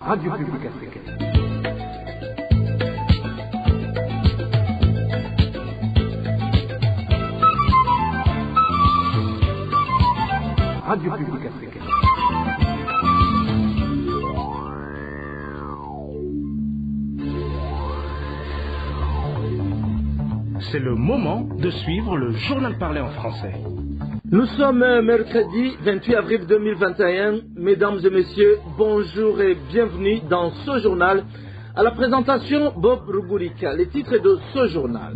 Radio Publique Africaine. Radio Publique Africaine. C'est le moment de suivre le journal parlé en français. Nous sommes mercredi 28 avril 2021. Mesdames et messieurs, bonjour et bienvenue dans ce journal. À la présentation, Bob Rugurika. Les titres de ce journal.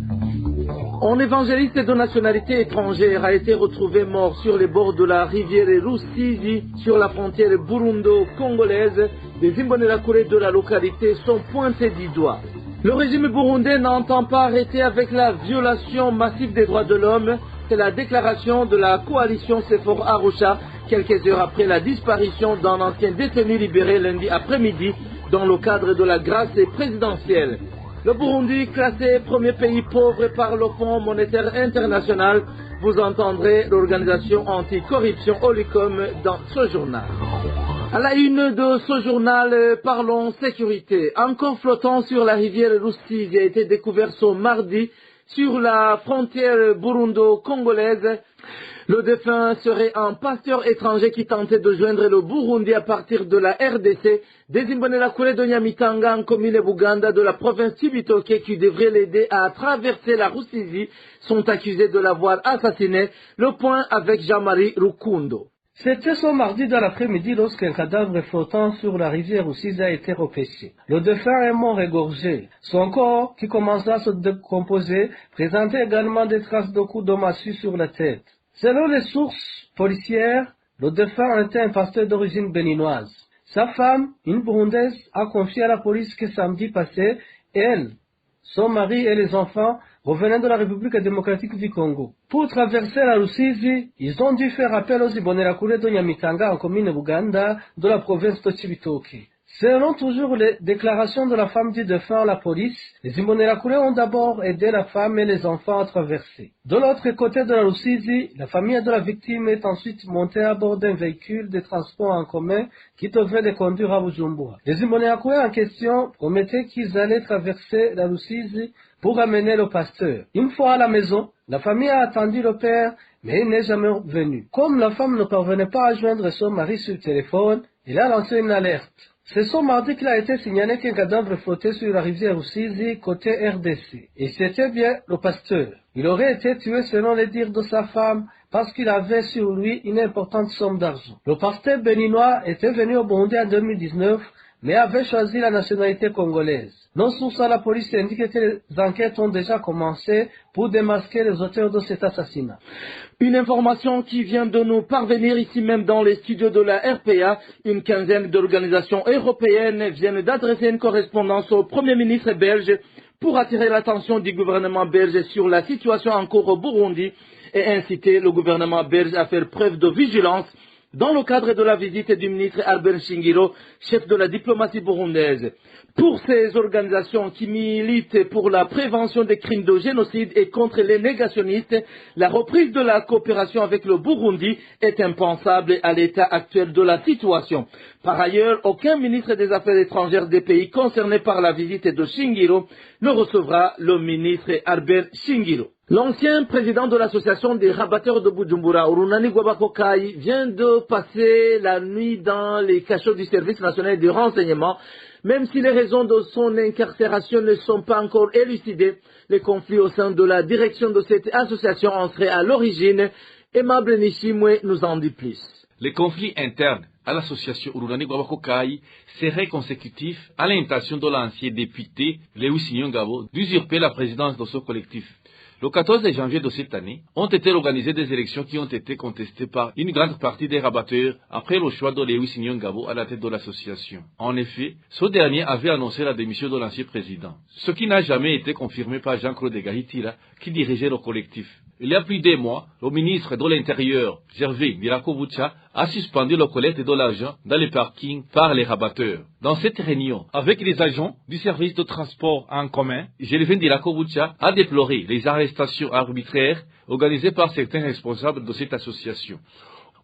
Un évangéliste de nationalité étrangère a été retrouvé mort sur les bords de la rivière Rusizi, sur la frontière burundo-congolaise. Les Imbonerakure de la localité sont pointés du doigt. Le régime burundais n'entend pas arrêter avec la violation massive des droits de l'homme. C'est la déclaration de la coalition Sefor Arusha, quelques heures après la disparition d'un ancien détenu libéré lundi après-midi dans le cadre de la grâce présidentielle. Le Burundi, classé premier pays pauvre par le Fonds monétaire international, vous entendrez l'organisation anticorruption Olicom dans ce journal. À la une de ce journal, parlons sécurité. Un corps flottant sur la rivière Rusizi a été découvert ce mardi sur la frontière burundo-congolaise. Le défunt serait un pasteur étranger qui tentait de joindre le Burundi à partir de la RDC, des Imbonerakure de Nyamitanga en commune Buganda de la province Cibitoke qui devrait l'aider à traverser la Rusizi, sont accusés de l'avoir assassiné. Le point avec Jean-Marie Rukundo. C'était ce mardi dans l'après-midi lorsqu'un cadavre flottant sur la rivière Rusizi a été repêché. Le défunt est mort égorgé. Son corps, qui commença à se décomposer, présentait également des traces de coups de massue sur la tête. Selon les sources policières, le défunt était un pasteur d'origine béninoise. Sa femme, une Burundaise, a confié à la police que samedi passé, elle, son mari et les enfants revenaient de la République démocratique du Congo. Pour traverser la Rusizi, ils ont dû faire appel aux Imbonerakure de Nyamitanga en commune Buganda de la province de Cibitoke. Selon toujours les déclarations de la femme du défunt à la police, les Imbonerakure ont d'abord aidé la femme et les enfants à traverser. De l'autre côté de la Rusizi, la famille de la victime est ensuite montée à bord d'un véhicule de transport en commun qui devait les conduire à Bujumbura. Les Imbonerakure en question promettaient qu'ils allaient traverser la Rusizi pour amener le pasteur. Une fois à la maison, la famille a attendu le père, mais il n'est jamais venu. Comme la femme ne parvenait pas à joindre son mari sur le téléphone, il a lancé une alerte. C'est ce mardi qu'il a été signalé qu'un cadavre flottait sur la rivière Rusizi côté RDC. Et c'était bien le pasteur. Il aurait été tué selon les dires de sa femme parce qu'il avait sur lui une importante somme d'argent. Le pasteur béninois était venu au Burundi en 2019, mais avait choisi la nationalité congolaise. Nos sources à la police indiquent que les enquêtes ont déjà commencé pour démasquer les auteurs de cet assassinat. Une information qui vient de nous parvenir ici même dans les studios de la RPA. Une quinzaine d'organisations européennes viennent d'adresser une correspondance au Premier ministre belge pour attirer l'attention du gouvernement belge sur la situation en cours au Burundi et inciter le gouvernement belge à faire preuve de vigilance dans le cadre de la visite du ministre Albert Shingiro, chef de la diplomatie burundaise. Pour ces organisations qui militent pour la prévention des crimes de génocide et contre les négationnistes, la reprise de la coopération avec le Burundi est impensable à l'état actuel de la situation. Par ailleurs, aucun ministre des Affaires étrangères des pays concernés par la visite de Shingiro ne recevra le ministre Albert Shingiro. L'ancien président de l'association des rabatteurs de Bujumbura, Urunani Gwabakokai, vient de passer la nuit dans les cachots du service national de renseignement. Même si les raisons de son incarcération ne sont pas encore élucidées, les conflits au sein de la direction de cette association en seraient à l'origine. Aimable Nishimwe nous en dit plus. Les conflits internes à l'association Urunani Gwabakokai seraient consécutifs à l'intention de l'ancien député Lewis Nyongabo d'usurper la présidence de ce collectif. Le 14 janvier de cette année, ont été organisées des élections qui ont été contestées par une grande partie des rabatteurs après le choix de Lewis Nyongabo à la tête de l'association. En effet, ce dernier avait annoncé la démission de l'ancien président, ce qui n'a jamais été confirmé par Jean-Claude Gahitira, qui dirigeait le collectif. Il y a plus d'un mois, le ministre de l'Intérieur, Gervais Ndirakobucha, a suspendu la collecte de l'argent dans les parkings par les rabatteurs. Dans cette réunion, avec les agents du service de transport en commun, Gervais Ndirakobucha a déploré les arrestations arbitraires organisées par certains responsables de cette association.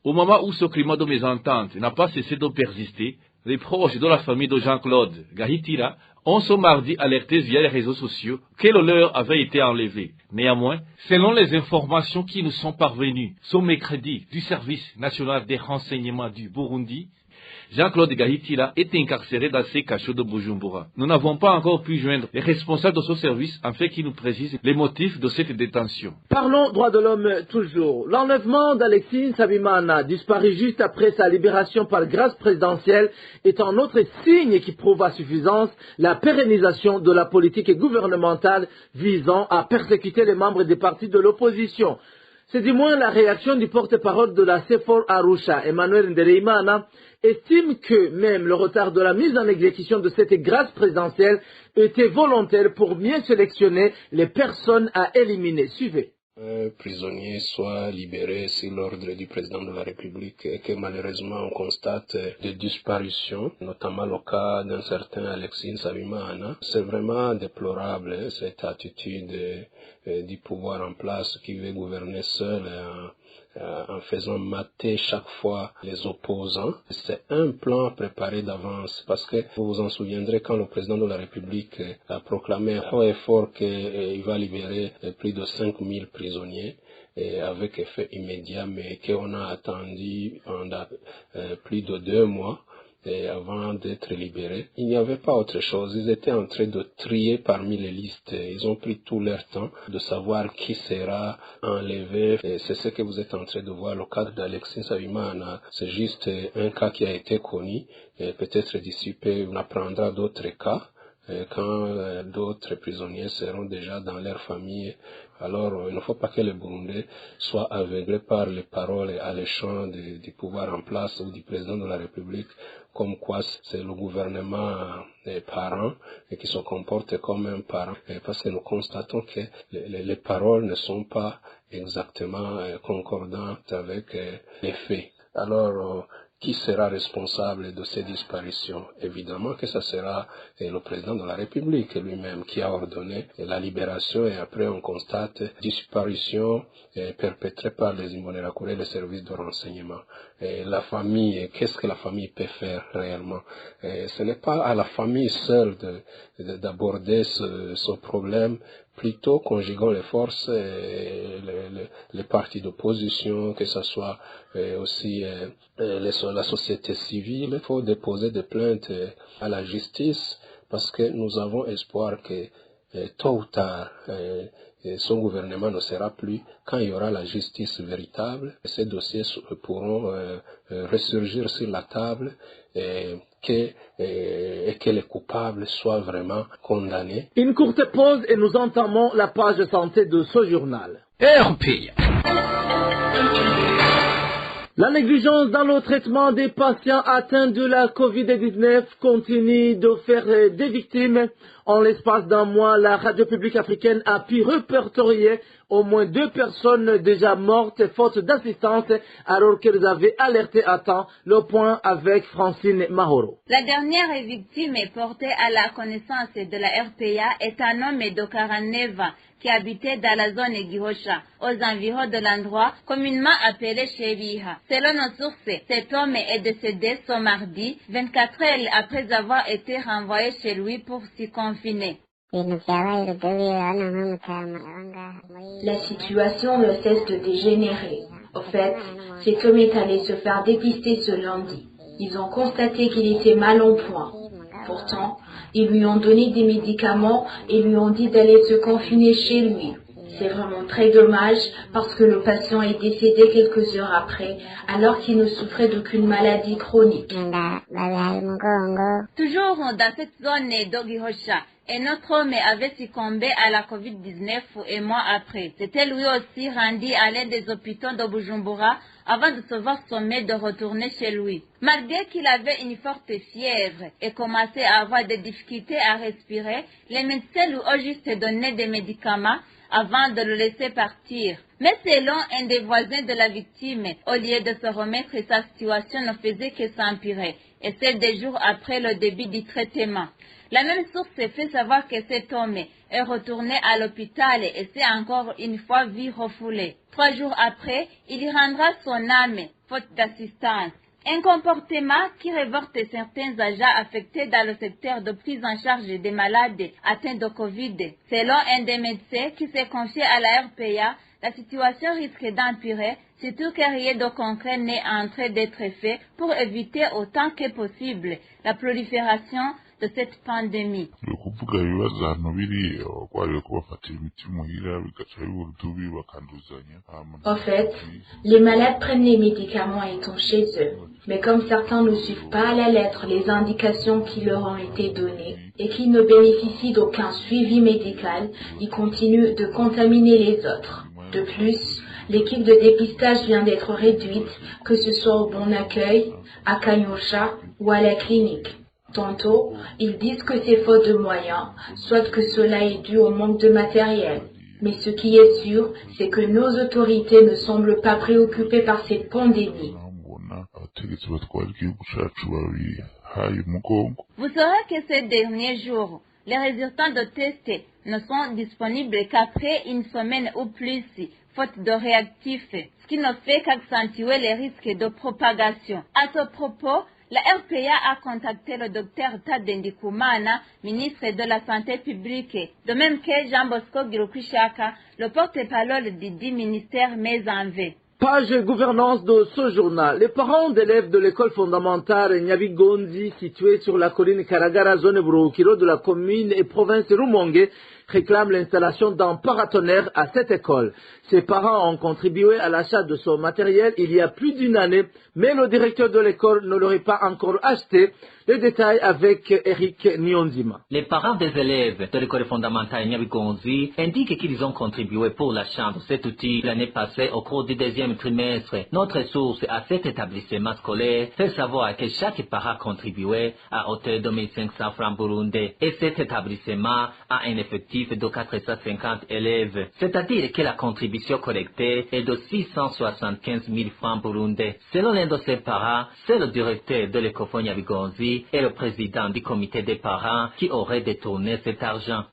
Au moment où ce climat de mésentente n'a pas cessé de persister, Les proches de la famille de Jean-Claude Gahitira ont ce mardi alerté via les réseaux sociaux que le leur avait été enlevé. Néanmoins, selon les informations qui nous sont parvenues ce mercredi du Service national des renseignements du Burundi, Jean-Claude Gahitira est incarcéré dans ses cachots de Bujumbura. Nous n'avons pas encore pu joindre les responsables de ce service afin qu'ils nous précisent les motifs de cette détention. Parlons droits de l'homme toujours. L'enlèvement d'Alexis Nsabimana, disparu juste après sa libération par grâce présidentielle, est un autre signe qui prouve à suffisance la pérennisation de la politique gouvernementale visant à persécuter les membres des partis de l'opposition. C'est du moins la réaction du porte-parole de la CEFOR Arusha, Emmanuel Ndereimana, estime que même le retard de la mise en exécution de cette grâce présidentielle était volontaire pour mieux sélectionner les personnes à éliminer. Suivez. Prisonniers soient libérés sur l'ordre du président de la République et que malheureusement on constate des disparitions, notamment le cas d'un certain Alexis Nsabimana. C'est vraiment déplorable cette attitude du pouvoir en place qui veut gouverner seul en faisant mater chaque fois les opposants. C'est un plan préparé d'avance parce que vous vous en souviendrez quand le président de la République a proclamé haut et fort qu'il va libérer plus de 5000 prisonniers et avec effet immédiat, mais qu'on a attendu pendant plus de 2 mois. Et avant d'être libérés, il n'y avait pas autre chose. Ils étaient en train de trier parmi les listes. Ils ont pris tout leur temps de savoir qui sera enlevé. Et c'est ce que vous êtes en train de voir. Le cas d'Alexis Nsabimana, c'est juste un cas qui a été connu. Et peut-être d'ici peu, on apprendra d'autres cas. Quand d'autres prisonniers seront déjà dans leur famille. Alors, il ne faut pas que les Burundais soient aveuglés par les paroles alléchantes du pouvoir en place ou du président de la République, comme quoi c'est le gouvernement parent et qui se comporte comme un parent. Parce que nous constatons que les paroles ne sont pas exactement concordantes avec les faits. Alors, qui sera responsable de ces disparitions? Évidemment que ce sera le président de la République lui-même qui a ordonné la libération et après on constate disparition perpétrée par les Imbonerakure et les services de renseignement. Et la famille, qu'est-ce que la famille peut faire réellement? Ce n'est pas à la famille seule d'aborder ce problème. Plutôt conjuguons les forces, les partis d'opposition, que ce soit aussi la société civile. Il faut déposer des plaintes à la justice parce que nous avons espoir que tôt ou tard, son gouvernement ne sera plus quand il y aura la justice véritable. Ces dossiers pourront ressurgir sur la table et que les coupables soient vraiment condamnés. Une courte pause et nous entamons la page santé de ce journal. RPA. La négligence dans le traitement des patients atteints de la Covid-19 continue de faire des victimes. En l'espace d'un mois, la radio publique africaine a pu répertorier au moins 2 personnes déjà mortes faute d'assistance alors qu'elles avaient alerté à temps. Le point avec Francine Mahoro. La dernière victime portée à la connaissance de la RPA est un homme de 49 ans qui habitait dans la zone Gihosha, aux environs de l'endroit communément appelé Chebiha. Selon nos sources, cet homme est décédé ce mardi, 24 heures après avoir été renvoyé chez lui pour s'y confiner. La situation ne cesse de dégénérer. Au fait, cet homme est allé se faire dépister ce lundi. Ils ont constaté qu'il était mal en point. Pourtant, ils lui ont donné des médicaments et lui ont dit d'aller se confiner chez lui. C'est vraiment très dommage parce que le patient est décédé quelques heures après alors qu'il ne souffrait d'aucune maladie chronique. Toujours dans cette zone d'Ogihosha, un autre homme avait succombé à la Covid-19 un mois après. C'était lui aussi rendu à l'aide des hôpitaux de Bujumbura avant de se voir sommé de retourner chez lui. Malgré qu'il avait une forte fièvre et commençait à avoir des difficultés à respirer, les médecins lui ont juste donné des médicaments avant de le laisser partir. Mais selon un des voisins de la victime, au lieu de se remettre, sa situation ne faisait que s'empirer, et c'est des jours après le début du traitement. La même source fait savoir que cet homme est retourné à l'hôpital et s'est encore une fois vu refoulé. 3 jours après, il rendra son âme, faute d'assistance. Un comportement qui révolte certains agents affectés dans le secteur de prise en charge des malades atteints de Covid. Selon un des médecins qui s'est confié à la RPA, la situation risque d'empirer, surtout que rien de concret n'est en train d'être fait pour éviter autant que possible la prolifération de cette pandémie. En fait, les malades prennent les médicaments étant chez eux. Mais comme certains ne suivent pas à la lettre les indications qui leur ont été données et qui ne bénéficient d'aucun suivi médical, ils continuent de contaminer les autres. De plus, l'équipe de dépistage vient d'être réduite, que ce soit au Bon Accueil, à Kanyosha ou à la clinique. Tantôt, ils disent que c'est faute de moyens, soit que cela est dû au manque de matériel. Mais ce qui est sûr, c'est que nos autorités ne semblent pas préoccupées par cette pandémie. Vous saurez que ces derniers jours, les résultats de tests ne sont disponibles qu'après une semaine ou plus, faute de réactifs, ce qui ne fait qu'accentuer les risques de propagation. À ce propos, la RPA a contacté le docteur Tadendi Kumana, ministre de la Santé publique, de même que Jean Bosco Girukushaka, le porte-parole du dit ministère mais en V. Page gouvernance de ce journal. Les parents d'élèves de l'école fondamentale Nyabigonzi, située sur la colline Karagara, zone Burukiro de la commune et province Rumongue, réclament l'installation d'un paratonnerre à cette école. Ses parents ont contribué à l'achat de ce matériel il y a plus d'une année, mais le directeur de l'école ne l'aurait pas encore acheté. Les détails avec Eric Nyonzima. Les parents des élèves de l'école fondamentale Nyabigonzi indiquent qu'ils ont contribué pour l'achat de cet outil l'année passée au cours du deuxième trimestre. Notre source à cet établissement scolaire fait savoir que chaque parent a contribué à hauteur de 1500 francs burundais et cet établissement a un effectif de 450 élèves, c'est-à-dire que la contribution collectée est de 675 000 francs burundais. Selon l'un de ses parents, c'est le directeur de l'école Nyabigonzi et le président du comité des parents qui aurait détourné cet argent.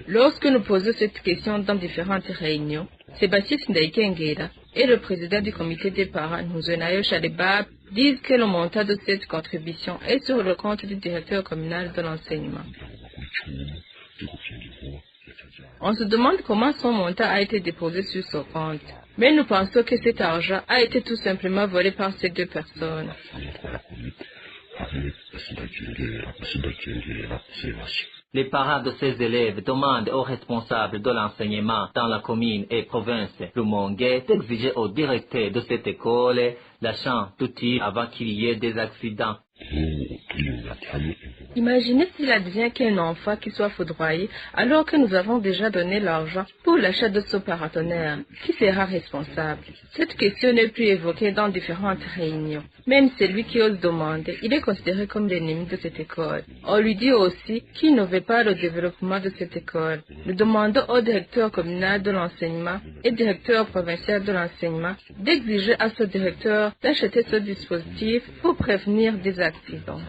Lorsque nous posons cette question dans différentes réunions, Sébastien Ndaikengera et le président du comité des parents, Nzuenayo Shalebab, disent que le montant de cette contribution est sur le compte du directeur communal de l'enseignement. On se demande comment son montant a été déposé sur ce compte. Mais nous pensons que cet argent a été tout simplement volé par ces deux personnes. Les parents de ces élèves demandent aux responsables de l'enseignement dans la commune et province Rumongue d'exiger au directeur de cette école l'achat d'outils avant qu'il y ait des accidents. Imaginez s'il advient qu'un enfant qui soit foudroyé alors que nous avons déjà donné l'argent pour l'achat de ce paratonnerre. Qui sera responsable? Cette question n'est plus évoquée dans différentes réunions. Même celui qui ose demander, il est considéré comme l'ennemi de cette école. On lui dit aussi qu'il ne veut pas le développement de cette école. Nous demandons au directeur communal de l'enseignement et directeur provincial de l'enseignement d'exiger à ce directeur d'acheter ce dispositif pour prévenir des accidents.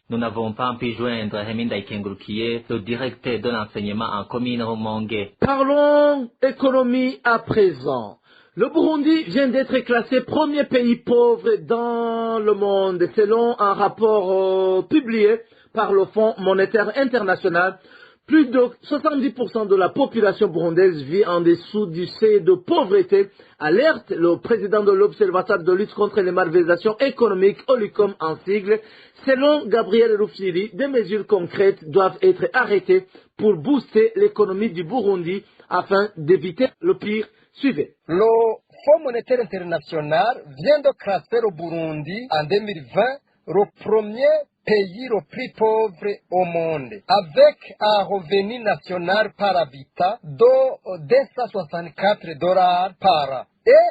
Nous n'avons pas pu joindre Heminda Ikengurukiye, le directeur de l'enseignement en commune Rumongue. Parlons économie à présent. Le Burundi vient d'être classé premier pays pauvre dans le monde, selon un rapport publié par le Fonds monétaire international. Plus de 70% de la population burundaise vit en dessous du seuil de pauvreté, alerte le président de l'Observatoire de lutte contre les malversations économiques, Olicom en sigle. Selon Gabriel Rufyiri, des mesures concrètes doivent être arrêtées pour booster l'économie du Burundi afin d'éviter le pire. Suivez. Le Fonds monétaire international vient de classer le Burundi en 2020 le premier pays le plus pauvre au monde, avec un revenu national par habitant de $264 par an. Et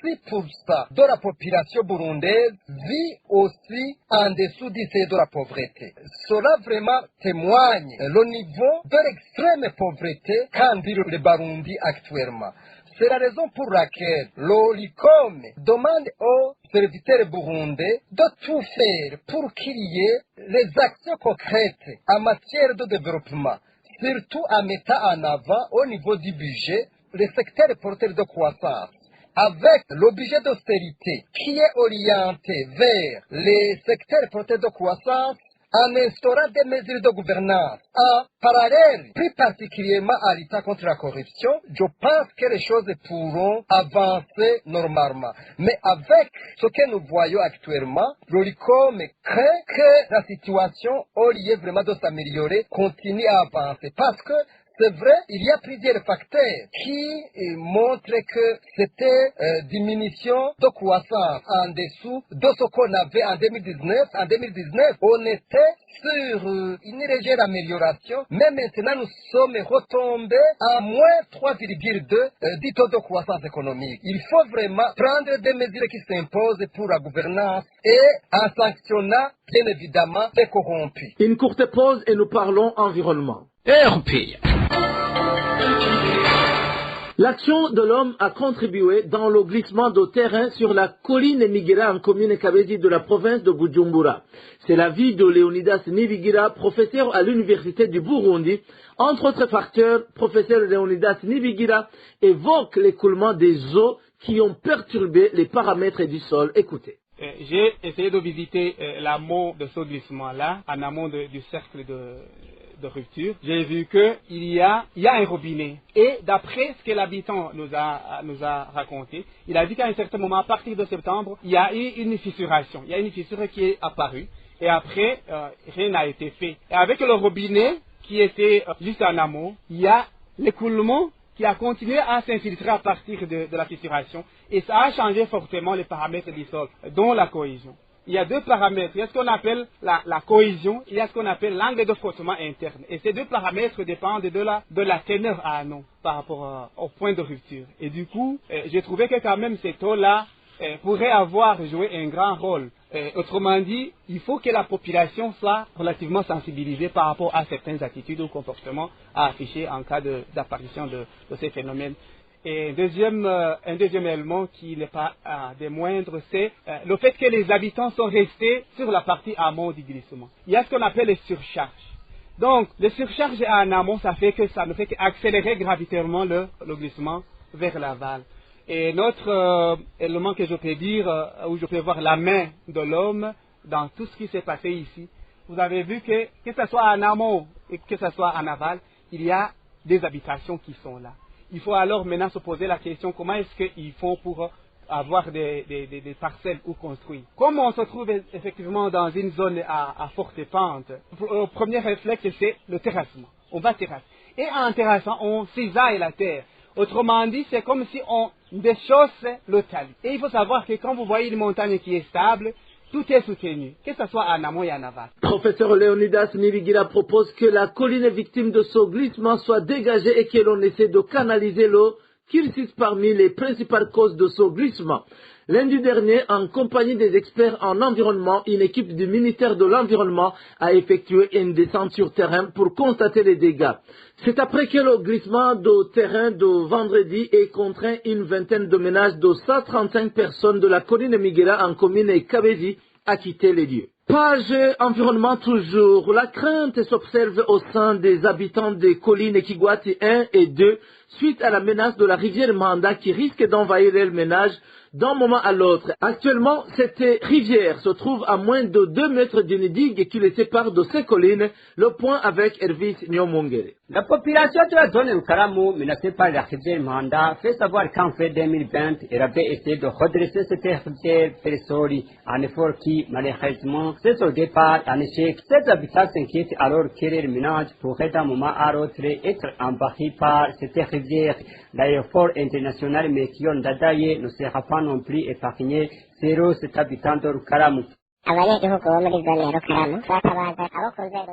76% de la population burundaise vit aussi en dessous du seuil de la pauvreté. Cela vraiment témoigne le niveau de l'extrême pauvreté qu'en vit le Burundi actuellement. C'est la raison pour laquelle l'OLICOM demande aux serviteurs burundais de tout faire pour qu'il y ait les actions concrètes en matière de développement, surtout en mettant en avant au niveau du budget les secteurs porteurs de croissance, avec le budget d'austérité qui est orienté vers les secteurs porteurs de croissance, en instaurant des mesures de gouvernance en parallèle, plus particulièrement à l'état contre la corruption, je pense que les choses pourront avancer normalement. Mais avec ce que nous voyons actuellement, l'ORICOM craint que la situation, au lieu vraiment de s'améliorer, continue à avancer. Parce que c'est vrai, il y a plusieurs facteurs qui montrent que c'était diminution de croissance en dessous de ce qu'on avait en 2019. En 2019, on était sur une légère amélioration, mais maintenant nous sommes retombés à moins 3,2 du taux de croissance économique. Il faut vraiment prendre des mesures qui s'imposent pour la gouvernance et en sanctionnant bien évidemment les corrompus. Une courte pause et nous parlons environnement. RP. L'action de l'homme a contribué dans le glissement de terrain sur la colline Nibigira en commune Kabezi de la province de Bujumbura. C'est l'avis de Leonidas Nibigira, professeur à l'université du Burundi. Entre autres facteurs, professeur Leonidas Nibigira évoque l'écoulement des eaux qui ont perturbé les paramètres du sol. Écoutez. J'ai essayé de visiter l'amont de ce glissement-là, en amont du cercle de rupture. J'ai vu qu'il y a un robinet. Et d'après ce que l'habitant nous a raconté, il a dit qu'à un certain moment, à partir de septembre, il y a eu une fissuration. Il y a une fissure qui est apparue. Et après, rien n'a été fait. Et avec le robinet qui était juste en amont, il y a l'écoulement qui a continué à s'infiltrer à partir de la fissuration. Et ça a changé fortement les paramètres du sol, dont la cohésion. Il y a deux paramètres. Il y a ce qu'on appelle la cohésion, il y a ce qu'on appelle l'angle de frottement interne. Et ces deux paramètres dépendent de la teneur à anneau par rapport au point de rupture. Et du coup, j'ai trouvé que quand même cette eau-là pourrait avoir joué un grand rôle. Autrement dit, il faut que la population soit relativement sensibilisée par rapport à certaines attitudes ou comportements à afficher en cas d'apparition de ces phénomènes. Et un deuxième élément qui n'est pas des moindres, c'est le fait que les habitants sont restés sur la partie amont du glissement. Il y a ce qu'on appelle les surcharges. Donc, les surcharges en amont, ça ne fait qu'accélérer gravitairement le glissement vers l'aval. Et notre élément que je peux dire, où je peux voir la main de l'homme dans tout ce qui s'est passé ici, vous avez vu que ce soit en amont et que ce soit en aval, il y a des habitations qui sont là. Il faut alors maintenant se poser la question, comment est-ce qu'ils font pour avoir des parcelles où construire. Comme on se trouve effectivement dans une zone à forte pente, le premier réflexe, c'est le terrassement. On va terrasser. Et en terrassant, on cisaille la terre. Autrement dit, c'est comme si on déchausse le talus. Et il faut savoir que quand vous voyez une montagne qui est stable, tout est soutenu, que ce soit en amont et en aval. Professeur Leonidas Nibigira propose que la colline victime de ce glissement soit dégagée et que l'on essaie de canaliser l'eau qui résiste parmi les principales causes de ce glissement. Lundi dernier, en compagnie des experts en environnement, une équipe du ministère de l'Environnement a effectué une descente sur terrain pour constater les dégâts. C'est après que le glissement de terrain de vendredi ait contraint une vingtaine de ménages de 135 personnes de la colline Nibigira en commune Kabezi à quitter les lieux. Page environnement toujours. La crainte s'observe au sein des habitants des collines Kigwati 1 et 2 suite à la menace de la rivière Manda qui risque d'envahir les ménages d'un moment à l'autre. Actuellement, cette rivière se trouve à moins de 2 mètres d'une digue qui les sépare de ces collines. Le point avec Hervis Nyomongere. La population de la zone Nkaramu, menacée par la rivière Manda, fait savoir qu'en fait 2020, elle avait essayé de redresser cette rivière Peresori, un effort qui, malheureusement, c'est au départ un échec. Ces habitants s'inquiètent alors que les ménages pourraient d'un moment à l'autre être envahis par cette rivière. L'aéroport international Mekion Dadaye ne sera pas non plus épargné, zéro cet habitant de Rukaramu.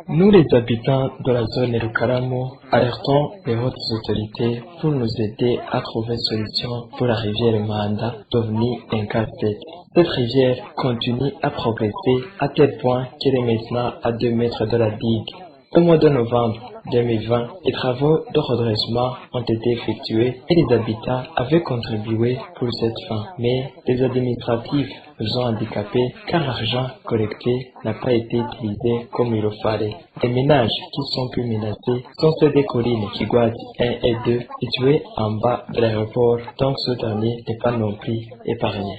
Nous, les habitants de la zone Rukaramu, alertons les hautes autorités pour nous aider à trouver une solution pour la rivière Manda, devenue un casse-tête. Cette rivière continue à progresser à tel point qu'elle est maintenant à 2 mètres de la digue. Au mois de novembre 2020, les travaux de redressement ont été effectués et les habitants avaient contribué pour cette fin. Mais les administratifs nous ont handicapés car l'argent collecté n'a pas été utilisé comme il le fallait. Les ménages qui sont plus menacés sont ceux des collines Kigwati 1 et 2 situés en bas de l'aéroport, donc ce dernier n'est pas non plus épargné.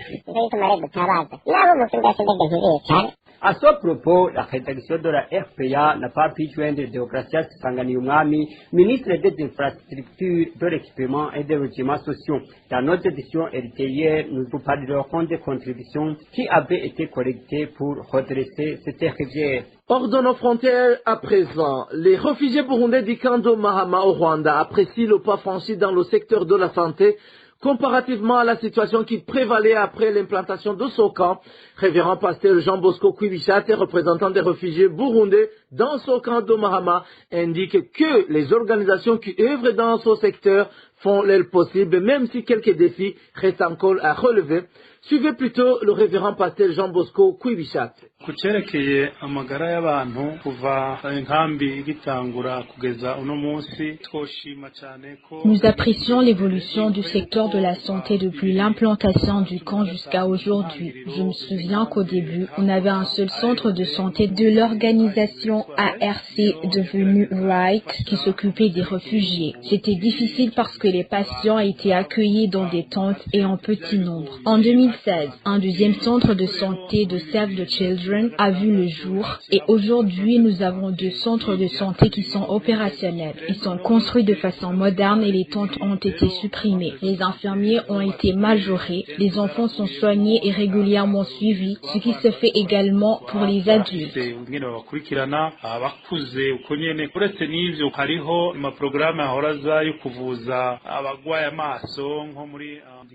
À ce propos, la rédaction de la RPA n'a pas pu joindre Deogracias Sanganiumami, ministre des Infrastructures, de l'Équipement et des Logements sociaux. Dans notre édition héritérière, nous vous parlerons des contributions qui avaient été collectées pour redresser cette rivière. Hors de nos frontières à présent, les réfugiés burundais du camp de Mahama au Rwanda apprécient le pas franchi dans le secteur de la santé comparativement à la situation qui prévalait après l'implantation de ce camp. Révérend pasteur Jean Bosco Kwibichat, représentant des réfugiés burundais dans ce camp de Mahama, indique que les organisations qui œuvrent dans ce secteur font leur possible, même si quelques défis restent encore à relever. Suivez plutôt le révérend pasteur Jean Bosco Kwibichat. Kucerekeye amagara y'abantu kuva inkambi igitangura kugeza uno munsi twoshima cyane ko nous apprécions l'évolution du secteur de la santé depuis l'implantation du camp jusqu'à aujourd'hui. Je me souviens qu'au début, on avait un seul centre de santé de l'organisation ARC devenue Right qui s'occupait des réfugiés. C'était difficile parce que les patients étaient accueillis dans des tentes et en petit nombre. En 2016, un deuxième centre de santé de Save the Children a vu le jour et aujourd'hui nous avons 2 centres de santé qui sont opérationnels. Ils sont construits de façon moderne et les tentes ont été supprimées. Les infirmiers ont été majorés, les enfants sont soignés et régulièrement suivis, ce qui se fait également pour les adultes.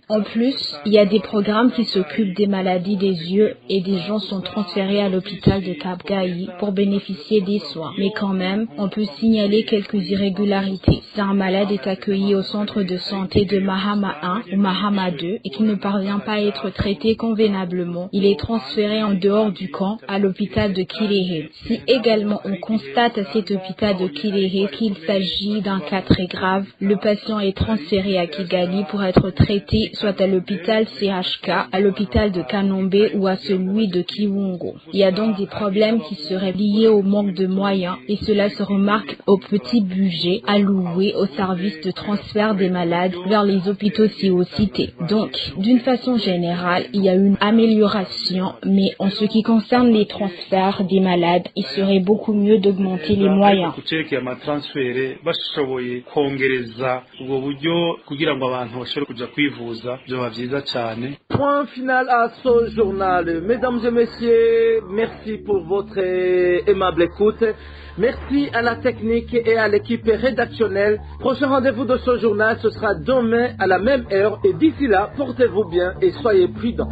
En plus, il y a des programmes qui s'occupent des maladies des yeux et des gens sont transférés à l'hôpital de Kapgaï pour bénéficier des soins. Mais quand même, on peut signaler quelques irrégularités. Si un malade est accueilli au centre de santé de Mahama 1 ou Mahama 2 et qui ne parvient pas à être traité convenablement, il est transféré en dehors du camp à l'hôpital de Kirehe. Si également on constate à cet hôpital de Kirehe qu'il s'agit d'un cas très grave, le patient est transféré à Kigali pour être traité soit à l'hôpital CHK, à l'hôpital de Kanombe ou à celui de Kiwungo. Il y a donc des problèmes qui seraient liés au manque de moyens et cela se remarque au petit budget alloué au service de transfert des malades vers les hôpitaux ci-cités. Donc, d'une façon générale, il y a une amélioration, mais en ce qui concerne les transferts des malades, il serait beaucoup mieux d'augmenter les moyens. Point final à ce journal. Mesdames et messieurs, merci pour votre aimable écoute. Merci à la technique et à l'équipe rédactionnelle. Prochain rendez-vous de ce journal, ce sera demain à la même heure. Et d'ici là, portez-vous bien et soyez prudents.